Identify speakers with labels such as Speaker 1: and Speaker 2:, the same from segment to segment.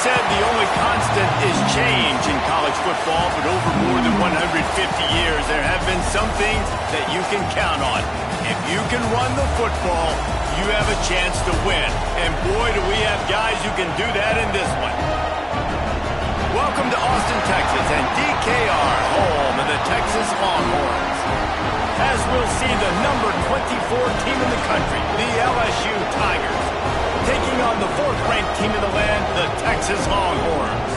Speaker 1: Said the only constant is change in college football, but over more than 150 years, there have been some things that you can count on. If you can run the football, you have a chance to win. And boy, do we have guys who can do that in this one. Welcome to Austin, Texas, and DKR, home of the Texas Longhorns. As we'll see, the number 24 team in the country, the LSU Tigers, taking on the fourth-ranked team in the land, the Texas Longhorns.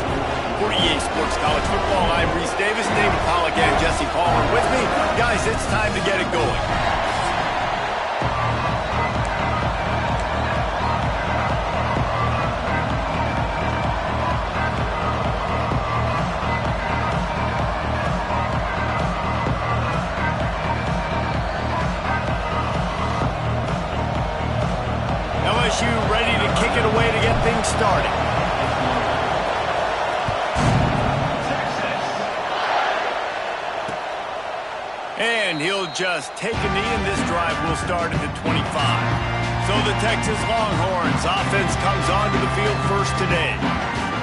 Speaker 1: For EA Sports College Football, I'm Reese Davis, David Pollack, and Jesse Palmer with me. Guys, it's time to get it going. LSU ready to kick it away to get things started. And he'll just take a knee, and this drive will start at the 25. So the Texas Longhorns offense comes onto the field first today.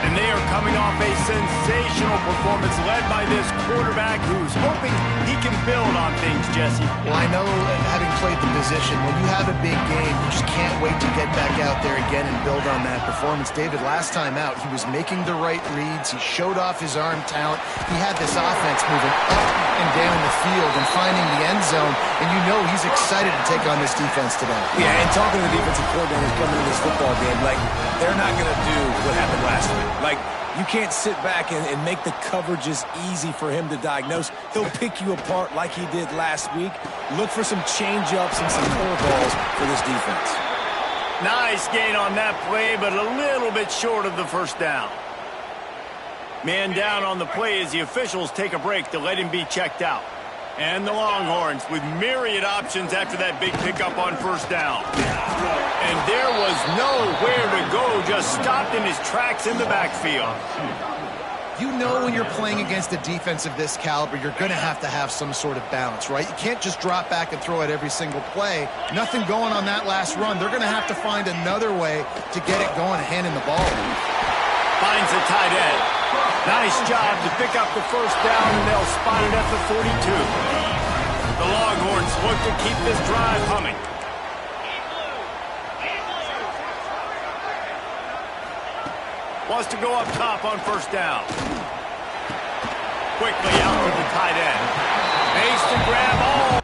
Speaker 1: And they are coming off a sensational performance led by this quarterback who's hoping he can build on things, Jesse.
Speaker 2: Well, I know, having played the position, when you have a big game, you just can't wait to get back out there again and build on that performance. David, last time out, he was making the right reads. He showed off his arm talent. He had this offense moving up and down the field and finding the end zone. And you know he's excited to take on this defense today.
Speaker 3: Yeah, and talking to the defensive coordinators coming into this football game, like, they're not going to do what happened last week. Like, you can't sit back and make the coverages easy for him to diagnose. He'll pick you apart like he did last week. Look for some change-ups and some curveballs for this defense.
Speaker 1: Nice gain on that play, but a little bit short of the first down. Man down on the play as the officials take a break to let him be checked out. And the Longhorns with myriad options after that big pickup on first down. And there was nowhere to go, just stopped in his tracks in the backfield.
Speaker 2: You know when you're playing against a defense of this caliber, you're going to have some sort of balance, right? You can't just drop back and throw it every single play. Nothing going on that last run. They're going to have to find another way to get it going and hand in the ball.
Speaker 1: Finds a tight end. Nice job to pick up the first down, and they'll spot it at the 42. The Longhorns look to keep this drive humming. Wants to go up top on first down. Quickly out to the tight end. Makes to grab all.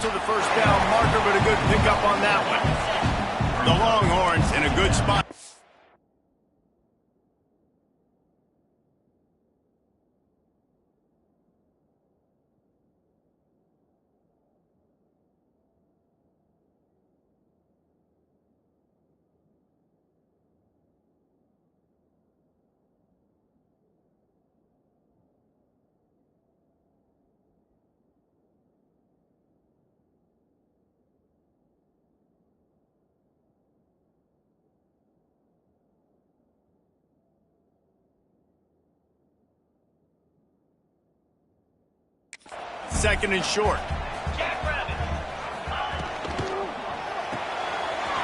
Speaker 1: To the first down marker, but a good pickup on that one. The Longhorns in a good spot. Second and short.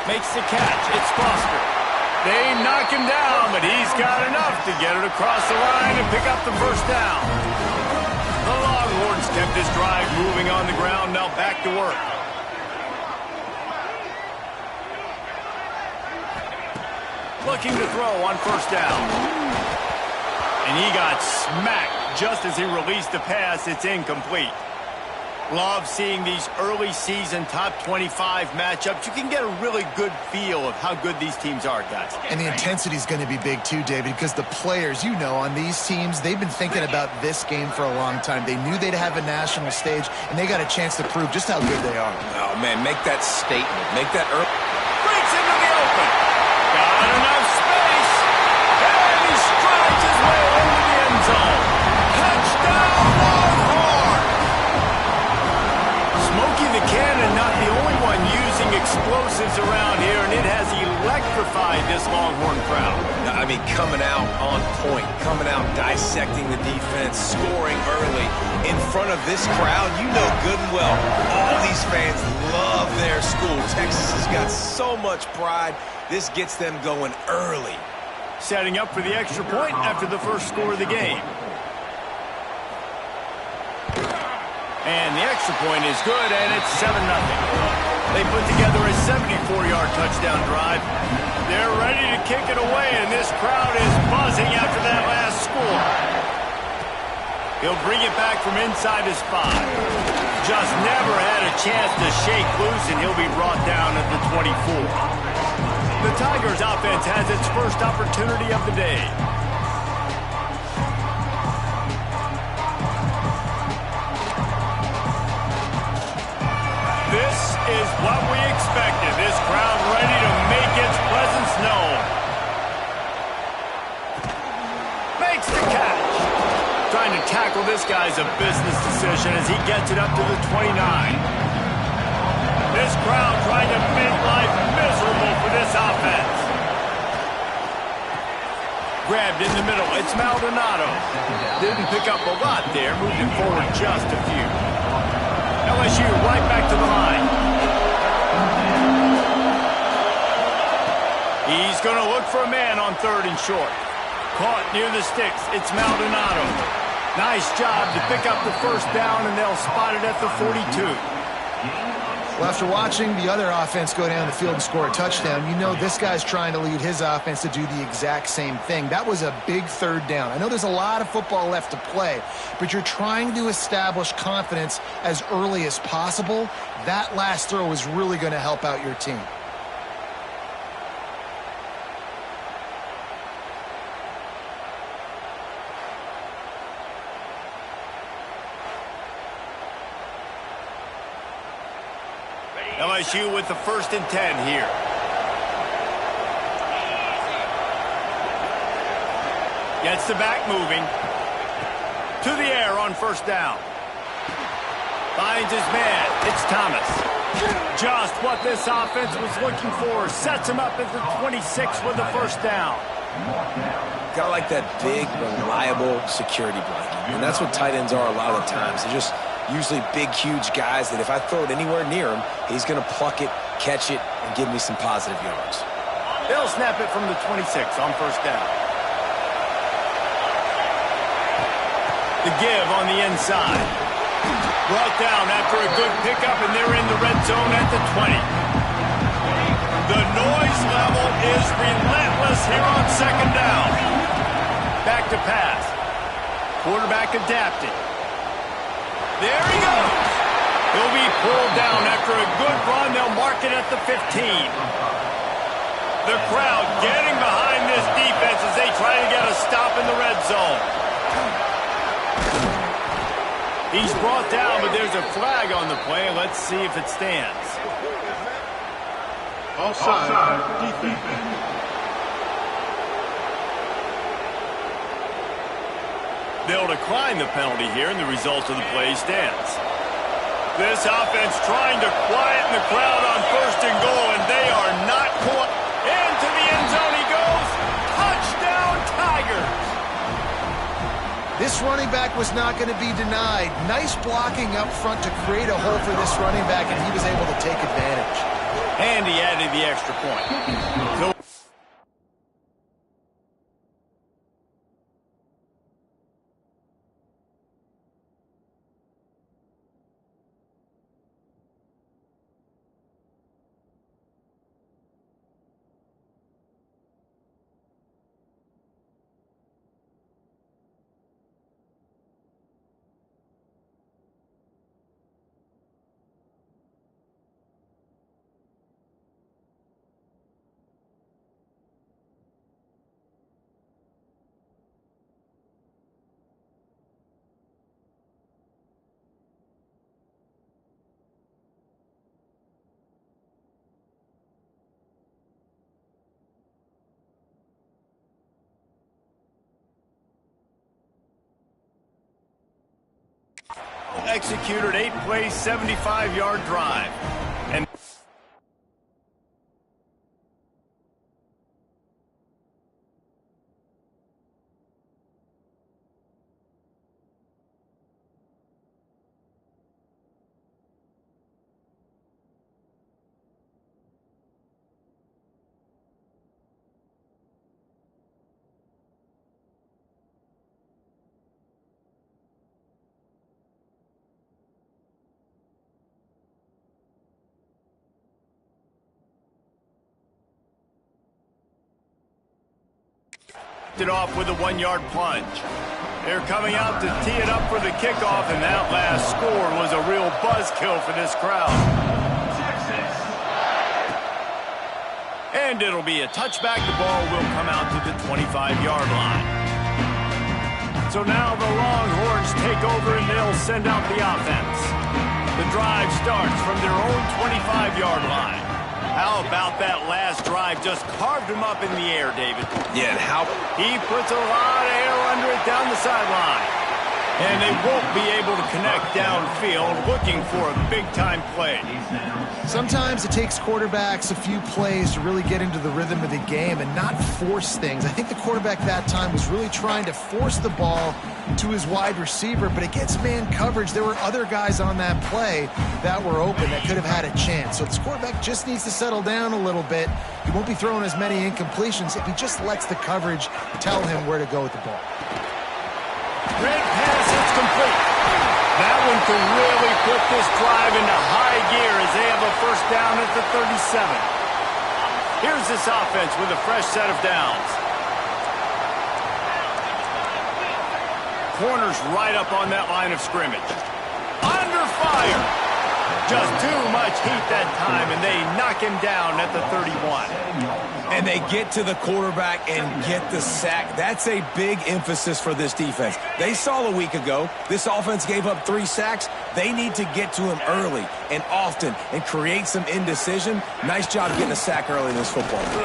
Speaker 1: Makes the catch. It's Foster. They knock him down, but he's got enough to get it across the line and pick up the first down. The Longhorns kept this drive moving on the ground. Now back to work. Looking to throw on first down. And he got smacked just as he released the pass. It's incomplete. Love seeing these early season top 25 matchups. You can get a really good feel of how good these teams are, guys.
Speaker 2: And the intensity is going to be big too, David, because the players, you know, on these teams, they've been thinking about this game for a long time. They knew they'd have a national stage, and they got a chance to prove just how good they are.
Speaker 3: Oh, man, make that statement. Make that early.
Speaker 1: Breaks into the open. Got enough space. And he strides his way into the end zone. Touchdown, Longhorn! Smokey the Cannon, not the only one using explosives around here, and it has electrified this Longhorn crowd.
Speaker 3: I mean, coming out on point, coming out dissecting the defense, scoring early in front of this crowd. You know good and well, all these fans love their school. Texas has got so much pride. This gets them going early.
Speaker 1: Setting up for the extra point after the first score of the game. And the extra point is good, and it's 7-0. They put together a 74-yard touchdown drive. They're ready to kick it away, and this crowd is buzzing after that last score. He'll bring it back from inside his 5. Just never had a chance to shake loose, and he'll be brought down at the 24. The Tigers offense has its first opportunity of the day. This is what we expected. This crowd ready to make its presence known. Makes the catch. Trying to tackle this guy's a business decision as he gets it up to the 29. This crowd trying to make life miserable for this offense. Grabbed in the middle. It's Maldonado. Didn't pick up a lot there. Moved it forward just a few. LSU right back to the line. He's going to look for a man on 3rd and short. Caught near the sticks. It's Maldonado. Nice job to pick up the first down, and they'll spot it at the 42.
Speaker 2: Well, after watching the other offense go down the field and score a touchdown, you know this guy's trying to lead his offense to do the exact same thing. That was a big 3rd down. I know there's a lot of football left to play, but you're trying to establish confidence as early as possible. That last throw is really going to help out your team.
Speaker 1: LSU with the 1st and 10 here. Gets the back moving. To the air on 1st down. Finds his man. It's Thomas. Just what this offense was looking for. Sets him up at the 26 with the 1st down.
Speaker 3: Got like that big, reliable security blanket. And that's what tight ends are a lot of the times. They're just usually big, huge guys that if I throw it anywhere near him, he's going to pluck it, catch it, and give me some positive yards.
Speaker 1: They'll snap it from the 26 on 1st down. The give on the inside. Brought down after a good pickup, and they're in the red zone at the 20. The noise level is relentless here on 2nd down. Back to pass. Quarterback adapting. There he goes. He'll be pulled down after a good run. They'll mark it at the 15. The crowd getting behind this defense as they try to get a stop in the red zone. He's brought down, but there's a flag on the play. Let's see if it stands.
Speaker 4: Offside, defense.
Speaker 1: They'll decline the penalty here, and the result of the play stands. This offense trying to quieten the crowd on 1st and goal, and they are not caught. Into the end zone he goes. Touchdown, Tigers.
Speaker 2: This running back was not going to be denied. Nice blocking up front to create a hole for this running back, and he was able to take advantage.
Speaker 1: And he added the extra point. So executed 8-play, 75-yard drive. And it off with a 1-yard plunge. They're coming out to tee it up for the kickoff, and that last score was a real buzzkill for this crowd. And it'll be a touchback. The ball will come out to the 25-yard line. So now the Longhorns take over, and they'll send out the offense. The drive starts from their own 25-yard line. How about that last drive? Just carved him up in the air, David.
Speaker 3: Yeah, and how...
Speaker 1: He puts a lot of air under it down the sideline. And they won't be able to connect downfield, looking for a big-time play.
Speaker 2: Sometimes it takes quarterbacks a few plays to really get into the rhythm of the game and not force things. I think the quarterback that time was really trying to force the ball to his wide receiver, but against man coverage, there were other guys on that play that were open that could have had a chance. So this quarterback just needs to settle down a little bit. He won't be throwing as many incompletions if he just lets the coverage tell him where to go with the ball.
Speaker 1: Red pass, it's complete. That one can really put this drive into high gear as they have a first down at the 37. Here's this offense with a fresh set of downs. Corners right up on that line of scrimmage. Under fire. Just too much heat that time, and they knock him down at the 31.
Speaker 3: And they get to the quarterback and get the sack. That's a big emphasis for this defense. They saw a week ago, this offense gave up 3 sacks. They need to get to him early and often and create some indecision. Nice job getting a sack early in this football game.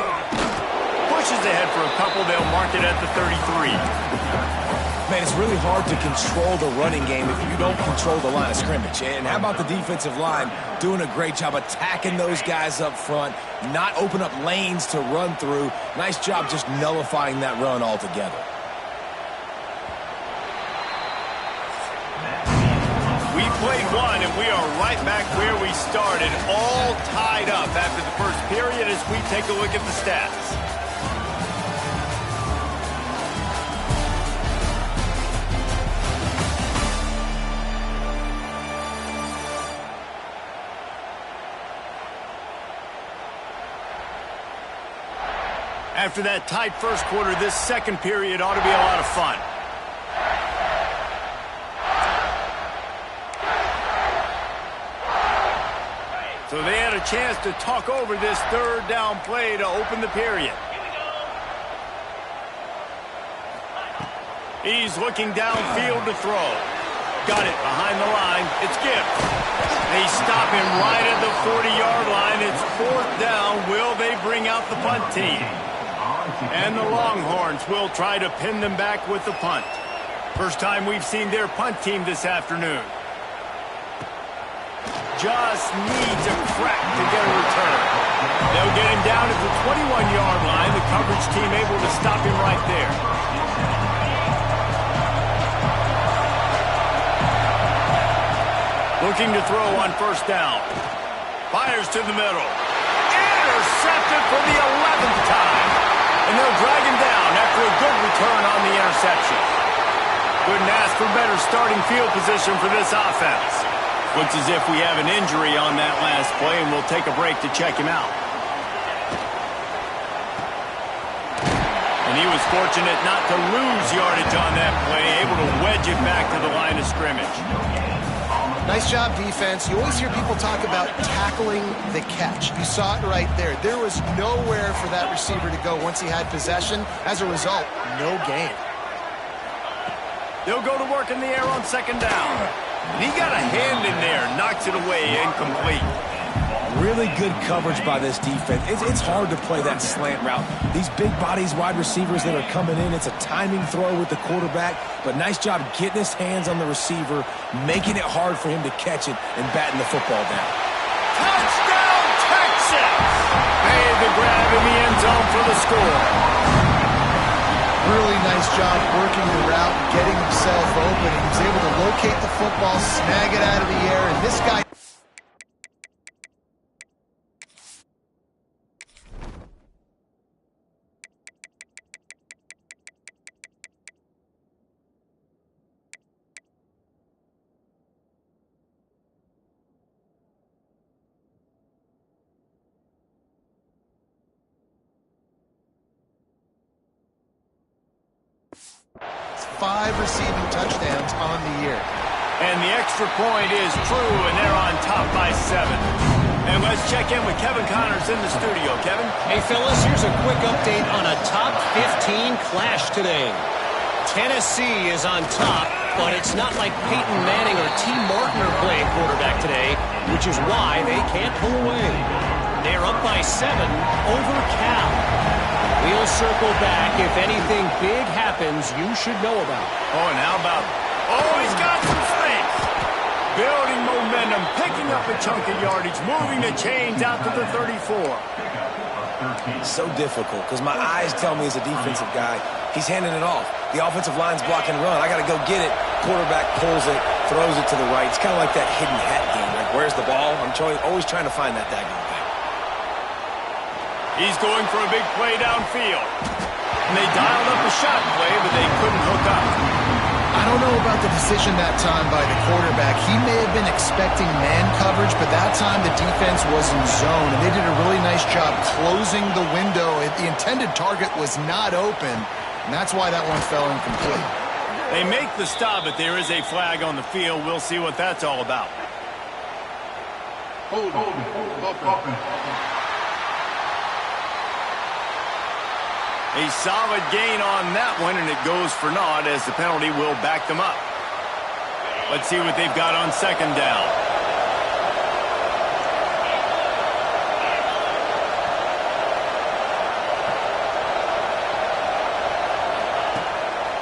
Speaker 1: Pushes ahead for a couple. They'll mark it at the 33.
Speaker 3: Man, it's really hard to control the running game if you don't control the line of scrimmage. And how about the defensive line doing a great job attacking those guys up front, not open up lanes to run through. Nice job just nullifying that run altogether.
Speaker 1: We played one, and we are right back where we started, all tied up after the first period as we take a look at the stats. After that tight first quarter, this second period ought to be a lot of fun. So they had a chance to talk over this third down play to open the period. He's looking downfield to throw. Got it behind the line. It's Gibbs. They stop him right at the 40-yard line. It's 4th down. Will they bring out the punt team? And the Longhorns will try to pin them back with the punt. First time we've seen their punt team this afternoon. Just needs a crack to get a return. They'll get him down at the 21-yard line. The coverage team able to stop him right there. Looking to throw on first down. Fires to the middle. Intercepted for the 11th time. And they'll drag him down after a good return on the interception. Couldn't ask for better starting field position for this offense. Looks as if we have an injury on that last play, and we'll take a break to check him out. And he was fortunate not to lose yardage on that play, able to wedge it back to the line of scrimmage.
Speaker 2: Nice job, defense. You always hear people talk about tackling the catch. You saw it right there. There was nowhere for that receiver to go once he had possession. As a result, no gain.
Speaker 1: They'll go to work in the air on second down. And he got a hand in there, knocks it away, incomplete.
Speaker 3: Really good coverage by this defense. It's hard to play that slant route. These big bodies, wide receivers that are coming in, it's a timing throw with the quarterback, but nice job getting his hands on the receiver, making it hard for him to catch it and batting the football down.
Speaker 1: Touchdown, Texas! Made the grab in the end zone for the score.
Speaker 2: Really nice job working the route, getting himself open. He was able to locate the football, snag it out of the air, and this guy... It's 5 receiving touchdowns on the year.
Speaker 1: And the extra point is true, and they're on top by 7. And let's check in with Kevin Connors in the studio. Kevin?
Speaker 5: Hey, fellas, here's a quick update on a top 15 clash today. Tennessee is on top, but it's not like Peyton Manning or T. Martin are playing quarterback today, which is why they can't pull away. They're up by 7 over Cal. We'll circle back. If anything big happens, you should know about.
Speaker 1: Oh, and how about... Oh, he's got some space. Building momentum, picking up a chunk of yardage, moving the chains out to the 34.
Speaker 3: So difficult because my eyes tell me as a defensive guy, he's handing it off. The offensive line's blocking run. I got to go get it. Quarterback pulls it, throws it to the right. It's kind of like that hidden hat game. Like, where's the ball? I'm always trying to find that daggone thing.
Speaker 1: He's going for a big play downfield. And they dialed up a shot play, but they couldn't hook up.
Speaker 2: I don't know about the decision that time by the quarterback. He may have been expecting man coverage, but that time the defense was in zone, and they did a really nice job closing the window. The intended target was not open, and that's why that one fell incomplete.
Speaker 1: They make the stop, but there is a flag on the field. We'll see what that's all about.
Speaker 4: Hold.
Speaker 1: A solid gain on that one, and it goes for naught as the penalty will back them up. Let's see what they've got on second down.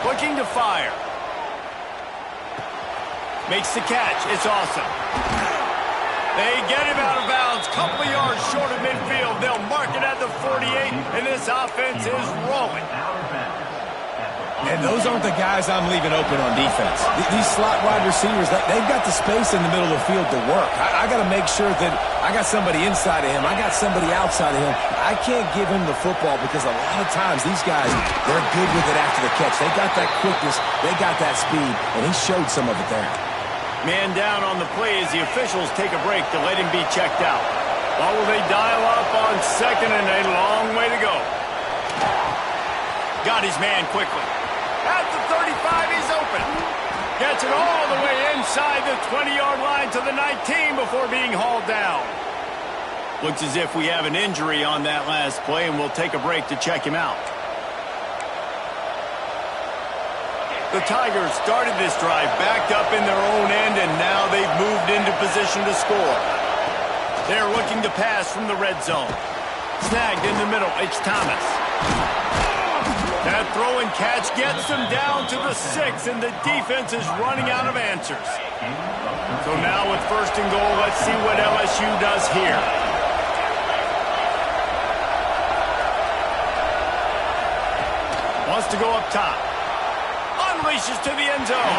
Speaker 1: Looking to fire. Makes the catch. It's awesome. They get him out of bounds, couple of yards short of midfield. They'll mark it at the 48, and this offense is rolling.
Speaker 3: And those aren't the guys I'm leaving open on defense. These slot wide receivers, they've got the space in the middle of the field to work. I got to make sure that I got somebody inside of him. I got somebody outside of him. I can't give him the football because a lot of times these guys, they're good with it after the catch. They got that quickness. They got that speed, and he showed some of it there.
Speaker 1: Man down on the play as the officials take a break to let him be checked out. Or will they dial up on second and a long way to go? Got his man quickly. At the 35, he's open. Gets it all the way inside the 20-yard line to the 19 before being hauled down. Looks as if we have an injury on that last play, and we'll take a break to check him out. The Tigers started this drive backed up in their own end, and now they've moved into position to score. They're looking to pass from the red zone. Snagged in the middle, it's Thomas. That throw and catch gets them down to the 6, and the defense is running out of answers. So now with first and goal, let's see what LSU does here. Wants to go up top. Unleashes to the end zone.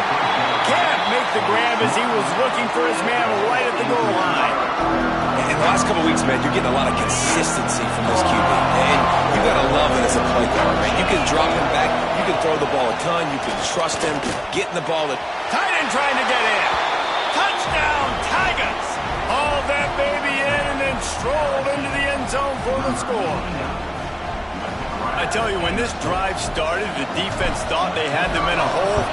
Speaker 1: Can't make the grab as he was looking for his man right at the goal line.
Speaker 3: In the last couple of weeks, man, you're getting a lot of consistency from this QB. And you got to love it as a play caller, man. You can drop him back. You can throw the ball a ton. You can trust him. Getting the ball.
Speaker 1: Tight end trying to get in. Touchdown, Tigers. Hauled that baby in and then strolled into the end zone for the score. I tell you, when this drive started, the defense thought they had them in a hole.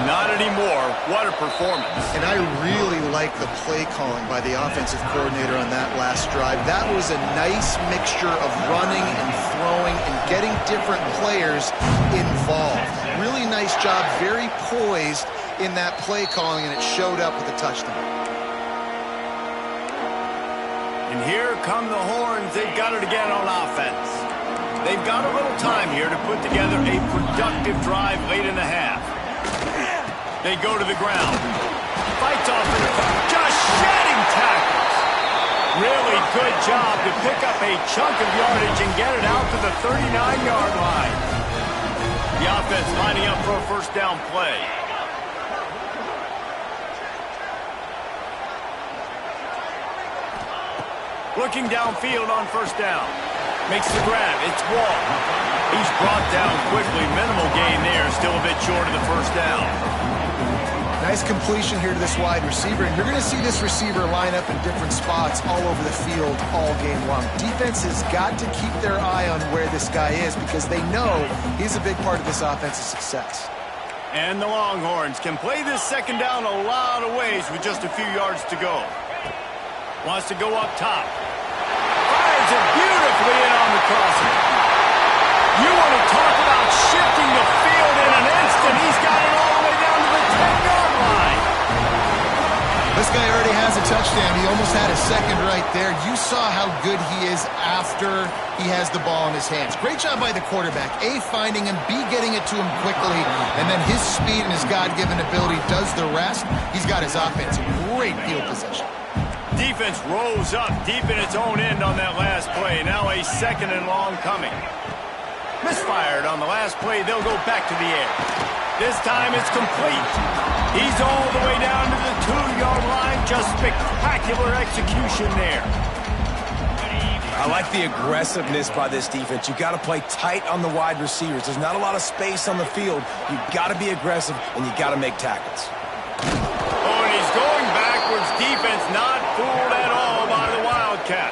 Speaker 1: Not anymore. What a performance.
Speaker 2: And I really like the play calling by the offensive coordinator on that last drive. That was a nice mixture of running and throwing and getting different players involved. Really nice job, very poised in that play calling, and it showed up with a touchdown.
Speaker 1: And here come the horns. They've got it again on offense. They've got a little time here to put together a productive drive late in the half. They go to the ground. Fights off in the just shedding tackles. Really good job to pick up a chunk of yardage and get it out to the 39-yard line. The offense lining up for a first down play. Looking downfield on first down. Makes the grab. It's Wall. He's brought down quickly. Minimal gain there. Still a bit short of the first down.
Speaker 2: Nice completion here to this wide receiver. And you're going to see this receiver line up in different spots all over the field all game long. Defense has got to keep their eye on where this guy is because they know he's a big part of this offense's success.
Speaker 1: And the Longhorns can play this second down a lot of ways with just a few yards to go. Wants to go up top. Fires it beautifully in on the crossing. You want to talk about shifting the field in an instant. He's got it all the way down to the 10-yard line.
Speaker 2: This guy already has a touchdown. He almost had a second right there. You saw how good he is after he has the ball in his hands. Great job by the quarterback. A, finding him. B, getting it to him quickly. And then his speed and his God-given ability does the rest. He's got his offense in great field position.
Speaker 1: Defense rolls up deep in its own end on that last play. Now a second and long coming. Misfired on the last play. They'll go back to the air. This time it's complete. He's all the way down to the 2-yard line. Just spectacular execution there.
Speaker 3: I like the aggressiveness by this defense. You got to play tight on the wide receivers. There's not a lot of space on the field. You got to be aggressive, and you got to make tackles.
Speaker 1: Oh, and he's going backwards. Defense not fooled at all by the Wildcat.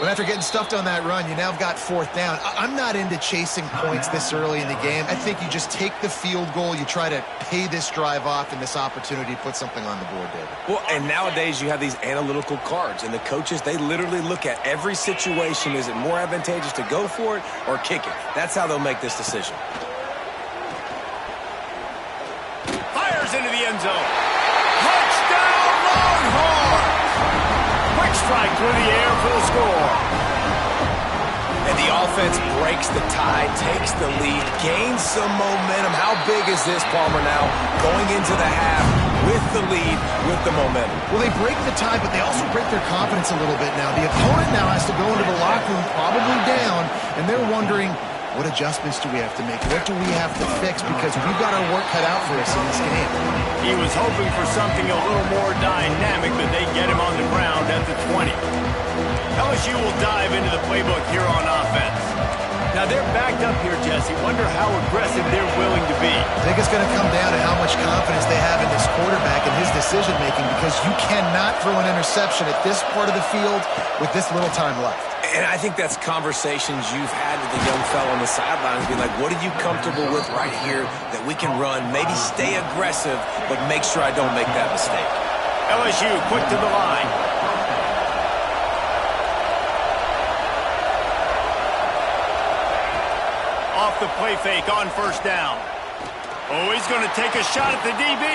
Speaker 2: Well, after getting stuffed on that run, you now have got fourth down. I'm not into chasing points this early in the game. I think you just take the field goal. You try to pay this drive off and this opportunity to put something on the board, David.
Speaker 3: Well, and nowadays you have these analytical cards, and the coaches, they literally look at every situation. Is it more advantageous to go for it or kick it? That's how they'll make this decision.
Speaker 1: Fires into the end zone. Touchdown, Longhorns! Quick strike through the air for the score.
Speaker 3: And the offense breaks the tie, takes the lead, gains some momentum. How big is this, Palmer, now? Going into the half with the lead, with the momentum.
Speaker 2: Well, they break the tie, but they also break their confidence a little bit now. The opponent now has to go into the locker room, probably down, and they're wondering, what adjustments do we have to make? What do we have to fix? Because we've got our work cut out for us in this game.
Speaker 1: He was hoping for something a little more dynamic, but they get him on the ground at the 20. LSU will dive into the playbook here on offense. Now they're backed up here, Jesse. Wonder how aggressive they're willing to be.
Speaker 2: I think it's going to come down to how much confidence they have in this quarterback and his decision-making, because you cannot throw an interception at this part of the field with this little time left.
Speaker 3: And I think that's conversations you've had with the young fellow on the sidelines, being like, what are you comfortable with right here that we can run? Maybe stay aggressive, but make sure I don't make that mistake.
Speaker 1: LSU quick to the line. Off the play fake on first down. Oh, he's going to take a shot at the DB.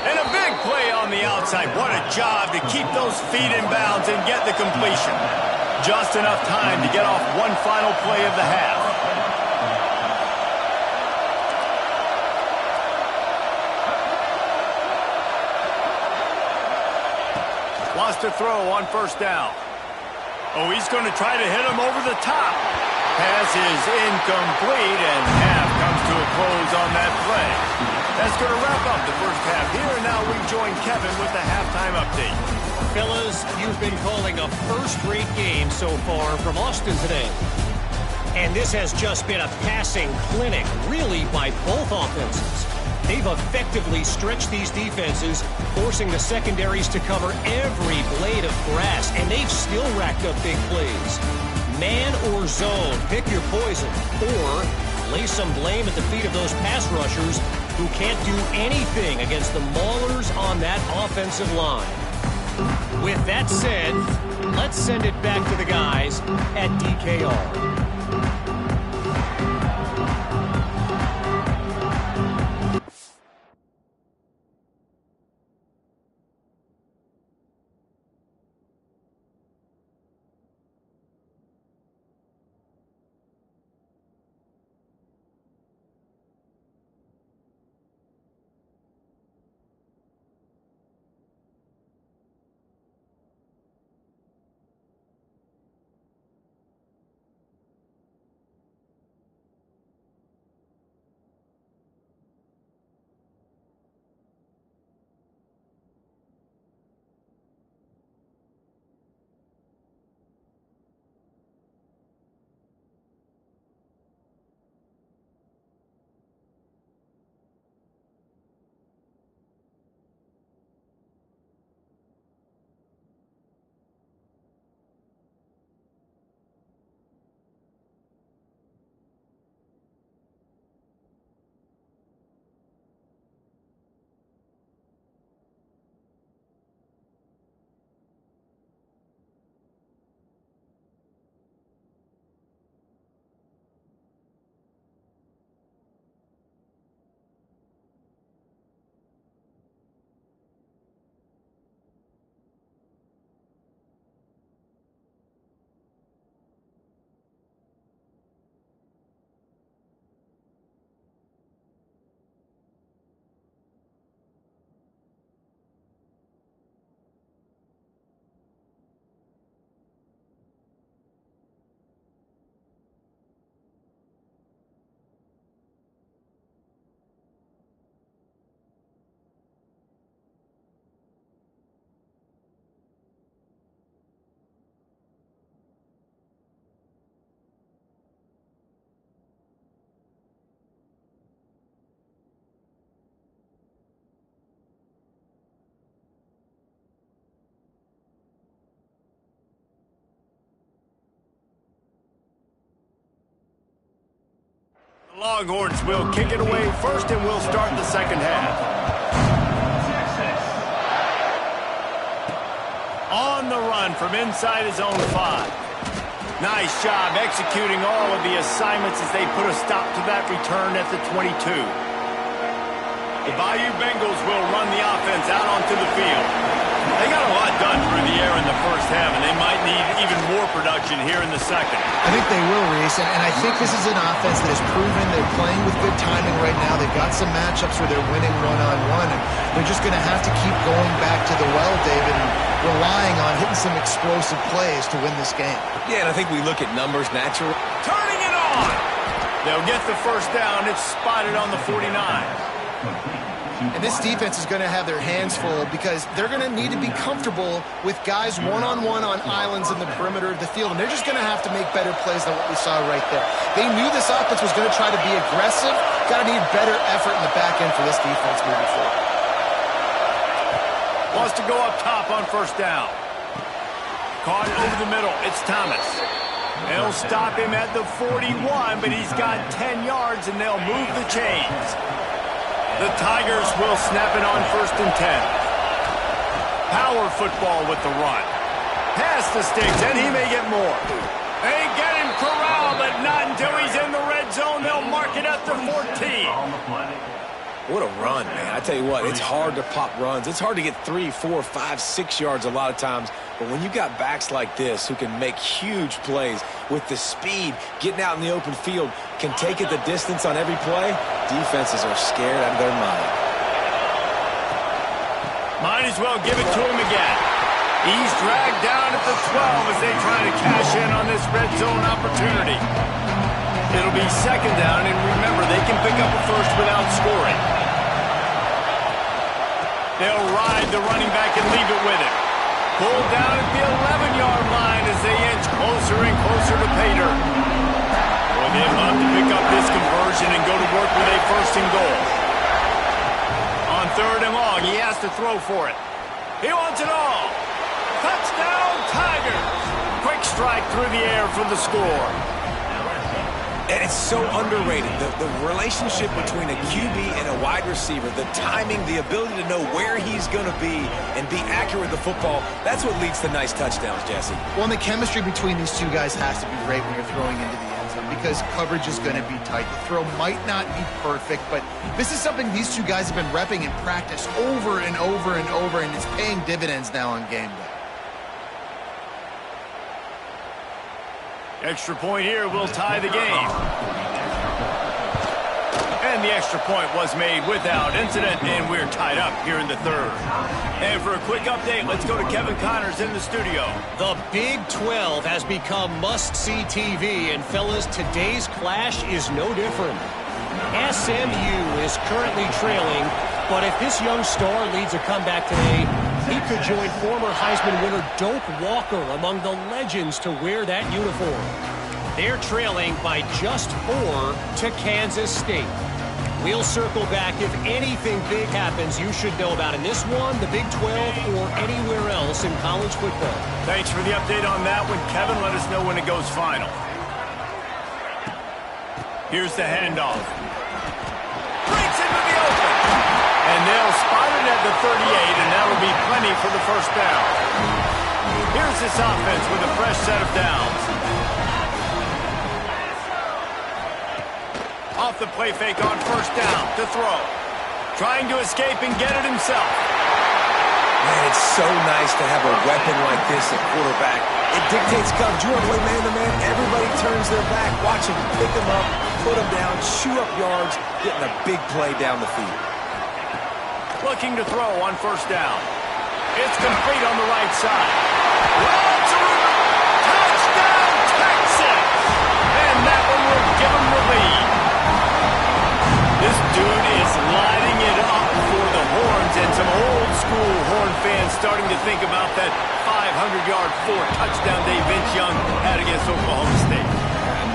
Speaker 1: And a big play on the outside. What a job to keep those feet in bounds and get the completion. Just enough time to get off one final play of the half. Wants to throw on first down. Oh, he's going to try to hit him over the top. Pass is incomplete, and half comes to a close on that play. That's going to wrap up the first half here, and now we join Kevin with the halftime update.
Speaker 5: Fellas, you've been calling a first-rate game so far from Austin today. And this has just been a passing clinic, really, by both offenses. They've effectively stretched these defenses, forcing the secondaries to cover every blade of grass, and they've still racked up big plays. Man or zone, pick your poison, or lay some blame at the feet of those pass rushers who can't do anything against the maulers on that offensive line. With that said, let's send it back to the guys at DKR.
Speaker 1: Longhorns will kick it away first, and we'll start the second half. On the run from inside his own 5. Nice job executing all of the assignments as they put a stop to that return at the 22. The Bayou Bengals will run the offense out onto the field. They got a lot done through the air in the first half, and they might need even more production here in the second.
Speaker 2: I think they will, Reese, and I think this is an offense that has proven they're playing with good timing right now. They've got some matchups where they're winning one-on-one, and they're just going to have to keep going back to the well, David, and relying on hitting some explosive plays to win this game.
Speaker 3: Yeah, and I think we look at numbers naturally.
Speaker 1: Turning it on! They'll get the first down. It's spotted on the 49.
Speaker 2: And this defense is going to have their hands full because they're going to need to be comfortable with guys one-on-one on islands in the perimeter of the field. And they're just going to have to make better plays than what we saw right there. They knew this offense was going to try to be aggressive. Got to need better effort in the back end for this defense moving forward.
Speaker 1: Wants to go up top on first down. Caught over the middle. It's Thomas. They'll stop him at the 41, but he's got 10 yards, and they'll move the chains. The Tigers will snap it on 1st and 10. Power football with the run. Pass the sticks, and he may get more. They get him corralled, but not until he's in the red zone. They'll mark it at the 14.
Speaker 3: What a run, man. I tell you what, it's hard to pop runs. It's hard to get 3, 4, 5, 6 yards a lot of times. But when you got backs like this who can make huge plays with the speed, getting out in the open field, can take it the distance on every play, defenses are scared out of their mind.
Speaker 1: Might as well give it to him again. He's dragged down at the 12 as they try to cash in on this red zone opportunity. It'll be second down, and remember, they can pick up a first without scoring. They'll ride the running back and leave it with him. Pulled down at the 11-yard line as they inch closer and closer to pay dirt. Well, they'd love to pick up this conversion and go to work with a 1st and goal. On 3rd and long, he has to throw for it. He wants it all. Touchdown, Tigers! Quick strike through the air for the score.
Speaker 3: And it's so underrated, the relationship between a QB and a wide receiver, the timing, the ability to know where he's going to be and be accurate with the football, that's what leads to nice touchdowns, Jesse.
Speaker 2: Well, and the chemistry between these two guys has to be great when you're throwing into the end zone because coverage is going to be tight. The throw might not be perfect, but this is something these two guys have been repping in practice over and over and over, and it's paying dividends now on game day.
Speaker 1: Extra point here will tie the game. And the extra point was made without incident, and we're tied up here in the 3rd. And for a quick update, let's go to Kevin Connors in the studio.
Speaker 5: The Big 12 has become must-see TV, and fellas, today's clash is no different. SMU is currently trailing, but if this young star leads a comeback today, he could join former Heisman winner Doak Walker among the legends to wear that uniform. They're trailing by just 4 to Kansas State. We'll circle back if anything big happens you should know about in this one, the Big 12, or anywhere else in college football.
Speaker 1: Thanks for the update on that one, Kevin. Let us know when it goes final. Here's the handoff. Breaks into the open. And they'll spot it at the 38, and that'll be plenty for the first down. Here's this offense with a fresh set of downs. Off the play fake on first down to throw. Trying to escape and get it himself.
Speaker 3: Man, it's so nice to have a weapon like this at quarterback. It dictates coverage. You want to play man-to-man, everybody turns their back. Watch him pick them up, put them down, chew up yards, getting a big play down the field.
Speaker 1: Looking to throw on first down. It's complete on the right side. Touchdown, Texas! And that one will give them the lead. This dude is lighting it up for the Horns, and some old-school Horn fans starting to think about that 500-yard, 4-touchdown day Vince Young had against Oklahoma State.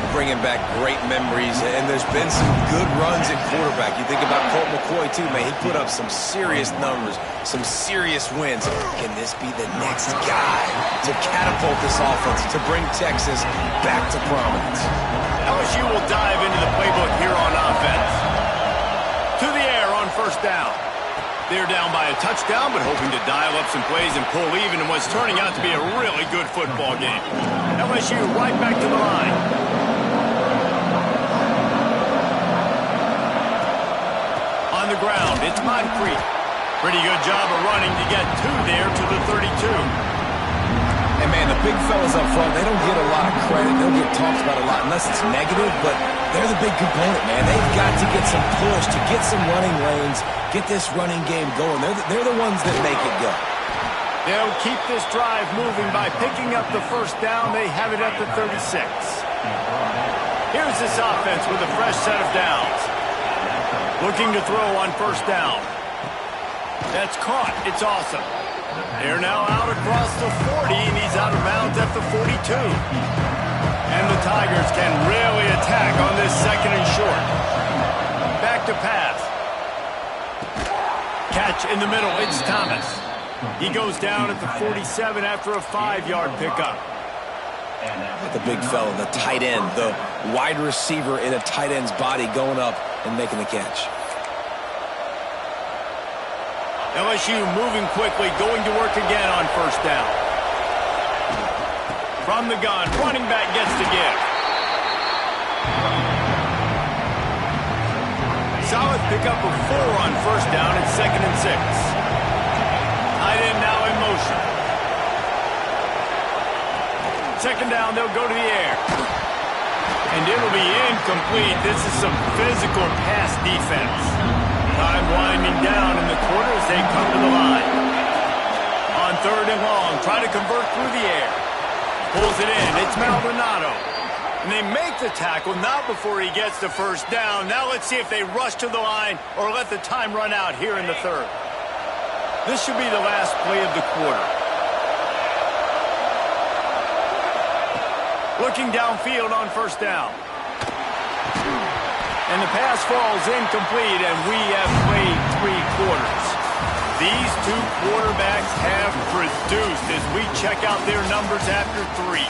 Speaker 3: Bringing back great memories, and there's been some good runs at quarterback. You think about Colt McCoy, too, man. He put up some serious numbers, some serious wins. Can this be the next guy to catapult this offense, to bring Texas back to prominence?
Speaker 1: LSU will dive into the playbook here on offense. To the air on first down. They're down by a touchdown, but hoping to dial up some plays and pull even in what's turning out to be a really good football game. LSU right back to the line. On the ground, it's Moncrief. Pretty good job of running to get there to the 32.
Speaker 3: And, man, the big fellas up front, they don't get a lot of credit. They'll get talked about a lot unless it's negative, but they're the big component, man. They've got to get some push, to get some running lanes, get this running game going. They're the ones that make it go.
Speaker 1: They'll keep this drive moving by picking up the first down. They have it at the 36. Here's this offense with a fresh set of downs. Looking to throw on first down. That's caught. It's awesome. They're now out across the 40, and he's out of bounds at the 42. And the Tigers can really attack on this second and short. Back to pass. Catch in the middle. It's Thomas. He goes down at the 47 after a 5-yard pickup.
Speaker 3: The big fella, the tight end, the wide receiver in a tight end's body going up and making the catch.
Speaker 1: LSU moving quickly, going to work again on first down. From the gun, running back gets the give. Solid pickup of 4 on first down. It's 2nd and 6. Tight end now in motion. 2nd down, they'll go to the air. And it'll be incomplete. This is some physical pass defense. Time winding down in the quarter as they come to the line. On 3rd and long, try to convert through the air. Pulls it in. It's Maldonado. And they make the tackle, not before he gets the first down. Now let's see if they rush to the line or let the time run out here in the 3rd. This should be the last play of the quarter. Looking downfield on first down. And the pass falls incomplete, and we have played 3 quarters. These 2 quarterbacks have produced as we check out their numbers after 3.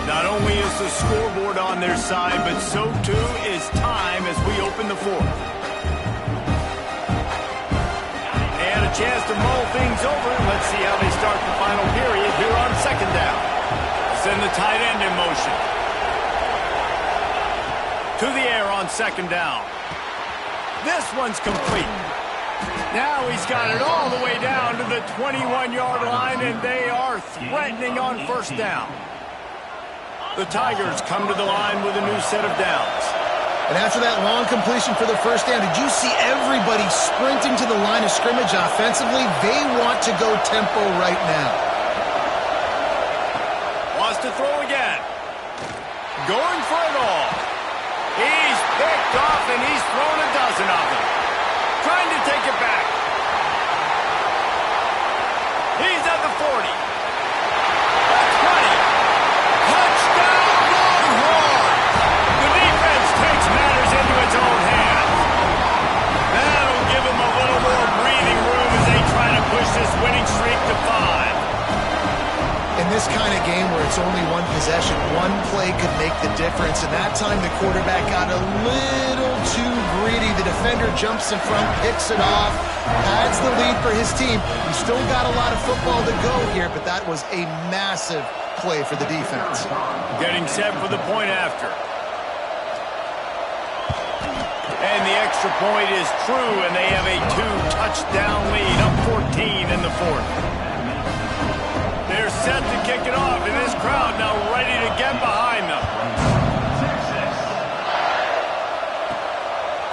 Speaker 1: Not only is the scoreboard on their side, but so too is time as we open the 4th. Chance to mull things over. Let's see how they start the final period here on 2nd down. Send the tight end in motion. To the air on 2nd down. This one's complete. Now he's got it all the way down to the 21-yard line, and they are threatening on first down. The Tigers come to the line with a new set of downs.
Speaker 2: And after that long completion for the first down, did you see everybody sprinting to the line of scrimmage offensively? They want to go tempo right now.
Speaker 1: Wants to throw again. Going for it all. He's picked off, and he's thrown a dozen of them. Trying to take it back. He's at the 40. The 20. Touchdown, Longhorn! The defense takes matters into its own hands. That'll give them a little more breathing room as they try to push this winning streak to 5.
Speaker 2: In this kind of game where it's only one possession, one play could make the difference. And that time the quarterback got a little too greedy. The defender jumps in front, picks it off, adds the lead for his team. He's still got a lot of football to go here, but that was a massive play for the defense.
Speaker 1: Getting set for the point after. And the extra point is true, and they have a 2-touchdown lead, up 14 in the 4th. They're set to kick it off, and this crowd now ready to get behind them.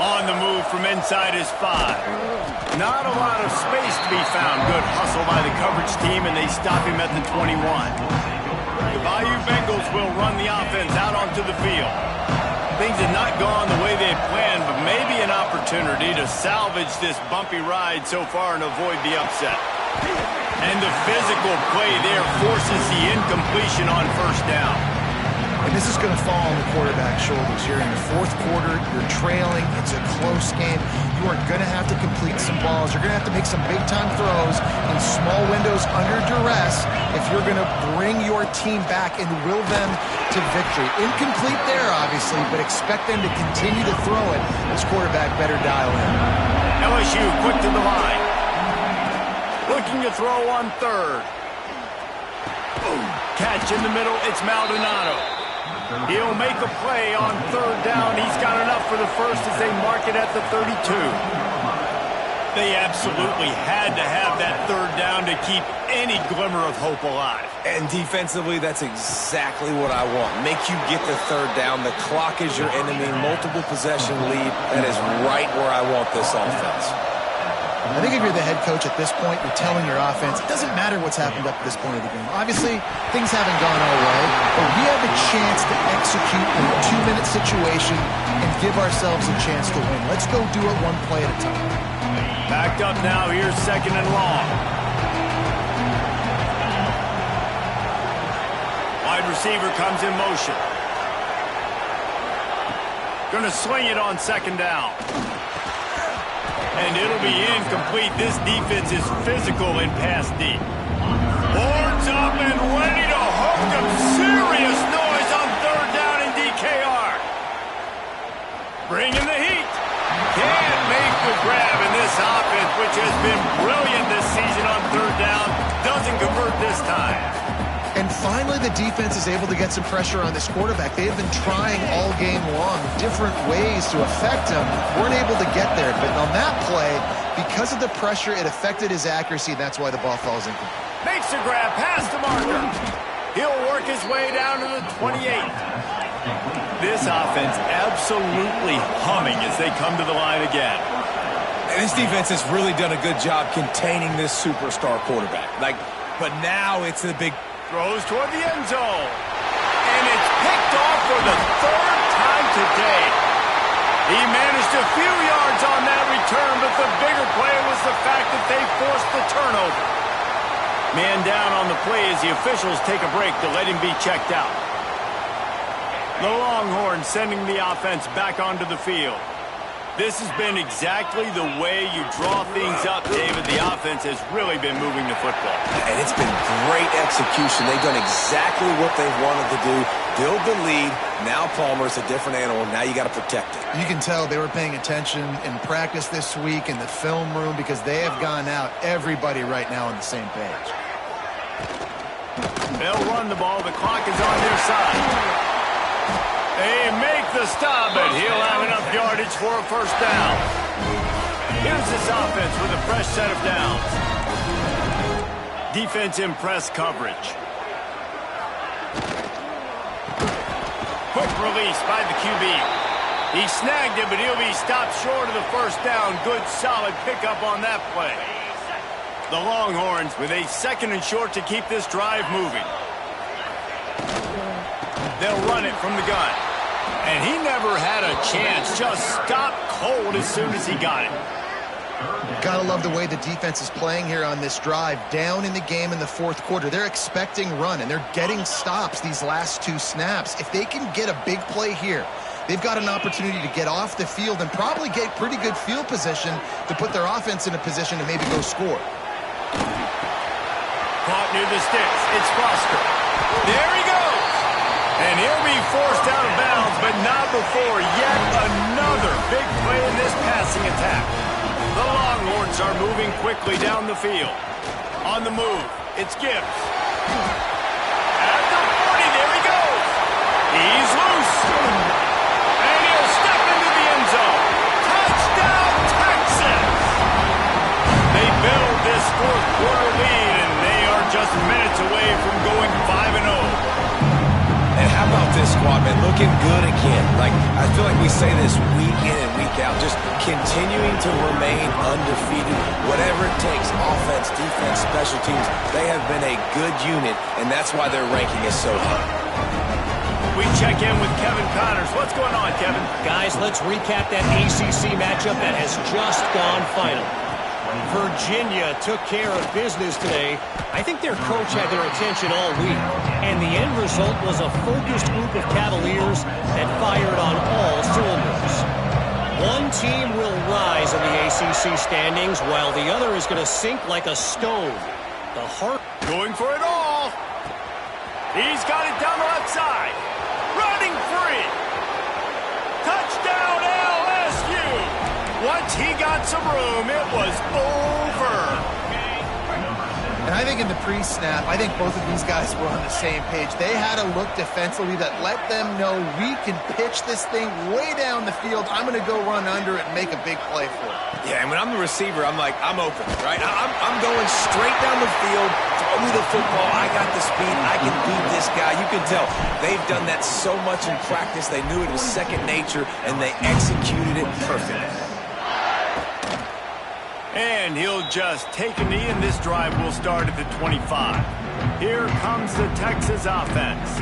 Speaker 1: On the move from inside his 5. Not a lot of space to be found. Good hustle by the coverage team, and they stop him at the 21. The Bayou Bengals will run the offense out onto the field. Things have not gone the way they had planned, but maybe an opportunity to salvage this bumpy ride so far and avoid the upset. And the physical play there forces the incompletion on first down.
Speaker 2: And this is going to fall on the quarterback's shoulders. You're in the fourth quarter. You're trailing. It's a close game. You are going to have to complete some balls. You're going to have to make some big-time throws in small windows under duress if you're going to bring your team back and will them to victory. Incomplete there, obviously, but expect them to continue to throw it. This quarterback better dial in.
Speaker 1: LSU quick to the line. Looking to throw on third. Catch in the middle. It's Maldonado. He'll make a play on third down. He's got enough for the first as they mark it at the 32. They absolutely had to have that third down to keep any glimmer of hope alive.
Speaker 3: And defensively, that's exactly what I want. Make you get the third down. The clock is your enemy. Multiple possession lead. That is right where I want this offense.
Speaker 2: I think if you're the head coach at this point, you're telling your offense, it doesn't matter what's happened up to this point of the game. Obviously, things haven't gone our way, but we have a chance to execute in a 2-minute situation and give ourselves a chance to win. Let's go do it one play at a time.
Speaker 1: Backed up now. Here's second and long. Wide receiver comes in motion. Going to swing it on second down. And it'll be incomplete. This defense is physical and pass deep. Horns up and ready to hook them. Serious noise on third down in DKR. Bringing the heat. Can't make the grab in this offense, which has been brilliant this season on third down. Doesn't convert this time.
Speaker 2: And finally, the defense is able to get some pressure on this quarterback. They have been trying all game long different ways to affect him. Weren't able to get there. But on that play, because of the pressure, it affected his accuracy. That's why the ball falls incomplete.
Speaker 1: Makes the grab past the marker. He'll work his way down to the 28. This offense absolutely humming as they come to the line again.
Speaker 3: And this defense has really done a good job containing this superstar quarterback. But now it's the big...
Speaker 1: Throws toward the end zone. And it's picked off for the third time today. He managed a few yards on that return, but the bigger play was the fact that they forced the turnover. Man down on the play as the officials take a break to let him be checked out. The Longhorns sending the offense back onto the field. This has been exactly the way you draw things up, David. The offense has really been moving the football.
Speaker 3: And it's been great execution. They've done exactly what they've wanted to do. Build the lead. Now Palmer's a different animal. Now you got to protect it.
Speaker 2: You can tell they were paying attention in practice this week in the film room because they have gone out, everybody right now on the same page.
Speaker 1: They'll run the ball. The clock is on their side. They make the stop, but he'll have enough yardage for a first down. Here's this offense with a fresh set of downs. Defense in press coverage. Quick release by the QB. He snagged it, but he'll be stopped short of the first down. Good, solid pickup on that play. The Longhorns with a second and short to keep this drive moving. They'll run it from the gun. And he never had a chance. Just stopped cold as soon as he got it.
Speaker 2: Gotta love the way the defense is playing here on this drive. Down in the game in the fourth quarter. They're expecting run, and they're getting stops these last two snaps. If they can get a big play here, they've got an opportunity to get off the field and probably get pretty good field position to put their offense in a position to maybe go score.
Speaker 1: Caught near the sticks. It's Foster. There he goes. And he'll be forced out of bounds, but not before yet another big play in this passing attack. The Longhorns are moving quickly down the field. On the move, it's Gibbs. At the 40, there he goes. He's loose. And he'll step into the end zone. Touchdown, Texas! They build this fourth quarter lead, and they are just minutes away from going 5-0.
Speaker 3: And how about this squad, man? Looking good again. I feel like we say this week in and week out, just continuing to remain undefeated. Whatever it takes, offense, defense, special teams, they have been a good unit, and that's why their ranking is so high.
Speaker 1: We check in with Kevin Connors. What's going on, Kevin?
Speaker 5: Guys, let's recap that ACC matchup that has just gone final. Virginia took care of business today. I think their coach had their attention all week, and the end result was a focused group of Cavaliers that fired on all cylinders. One team will rise in the ACC standings, while the other is going to sink like a stone. The heart
Speaker 1: going for it all. He's got it down the left side. Running free. Touchdown LSU. Once he got some room, it was over.
Speaker 2: And I think in the pre-snap, I think both of these guys were on the same page. They had a look defensively that let them know we can pitch this thing way down the field. I'm going to go run under it and make a big play for it.
Speaker 3: Yeah, and when I'm the receiver, I'm like, I'm open, right? I'm going straight down the field, throw me the football. I got the speed. I can beat this guy. You can tell they've done that so much in practice. They knew it was second nature, and they executed it perfectly.
Speaker 1: And he'll just take a knee, and this drive will start at the 25. Here comes the Texas offense.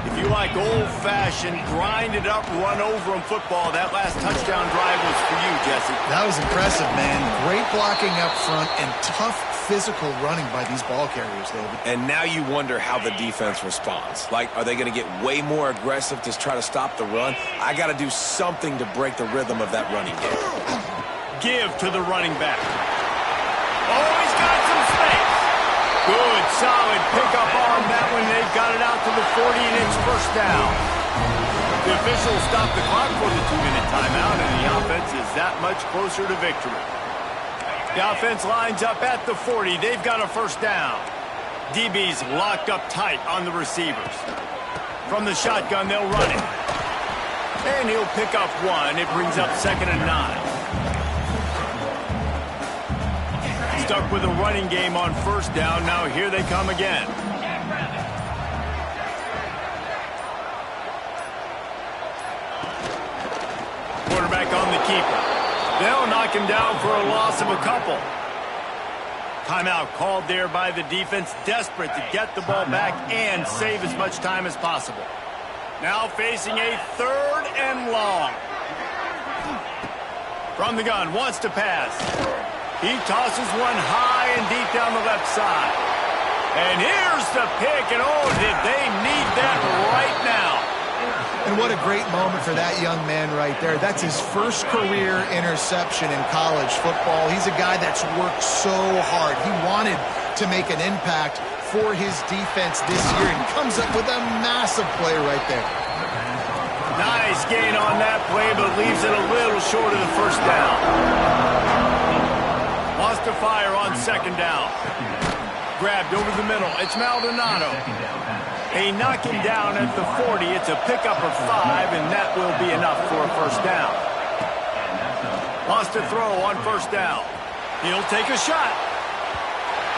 Speaker 1: If you like old-fashioned, grind-it-up, run-over-'em football, that last touchdown drive was for you, Jesse.
Speaker 2: That was impressive, man. Great blocking up front and tough physical running by these ball carriers, David.
Speaker 3: And now you wonder how the defense responds. Like, are they going to get way more aggressive to try to stop the run? I got to do something to break the rhythm of that running game.
Speaker 1: Give to the running back. Oh, he's got some space. Good, solid pickup on that one. They've got it out to the 40, and it's first down. The officials stopped the clock for the 2-minute timeout, and the offense is that much closer to victory. The offense lines up at the 40. They've got a first down. DB's locked up tight on the receivers. From the shotgun, they'll run it. And he'll pick up one. It brings up 2nd and 9. Stuck with a running game on first down. Now here they come again. Quarterback on the keeper. They'll knock him down for a loss of a couple. Timeout called there by the defense, desperate to get the ball back and save as much time as possible. Now facing a 3rd and long. From the gun, wants to pass. He tosses one high and deep down the left side. And here's the pick, and oh, did they need that right now.
Speaker 2: And what a great moment for that young man right there. That's his first career interception in college football. He's a guy that's worked so hard. He wanted to make an impact for his defense this year and comes up with a massive play right there.
Speaker 1: Nice gain on that play, but leaves it a little short of the first down. Lost to fire on 2nd down. Grabbed over the middle. It's Maldonado. They knock him down at the 40. It's a pickup of 5, and that will be enough for a first down. Lost to throw on first down. He'll take a shot.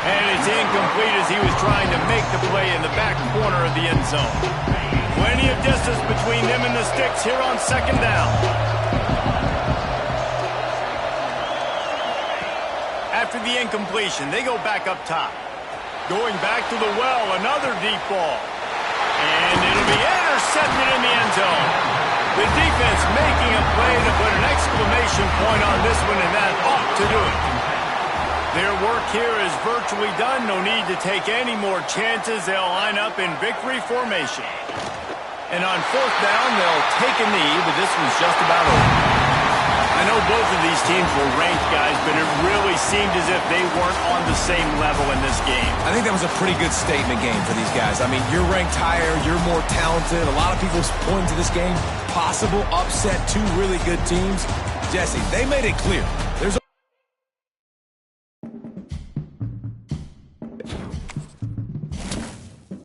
Speaker 1: And it's incomplete as he was trying to make the play in the back corner of the end zone. Plenty of distance between them and the sticks here on 2nd down. After the incompletion, they go back up top. Going back to the well, another deep ball. And it'll be intercepted in the end zone. The defense making a play to put an exclamation point on this one, and that ought to do it. Their work here is virtually done. No need to take any more chances. They'll line up in victory formation. And on 4th down, they'll take a knee, but this one's just about over. I know both of these teams were ranked, guys, but it really seemed as if they weren't on the same level in this game.
Speaker 3: I think that was a pretty good statement game for these guys. I mean, you're ranked higher, you're more talented. A lot of people point to this game, possible upset, 2 really good teams. Jesse, they made it clear. There's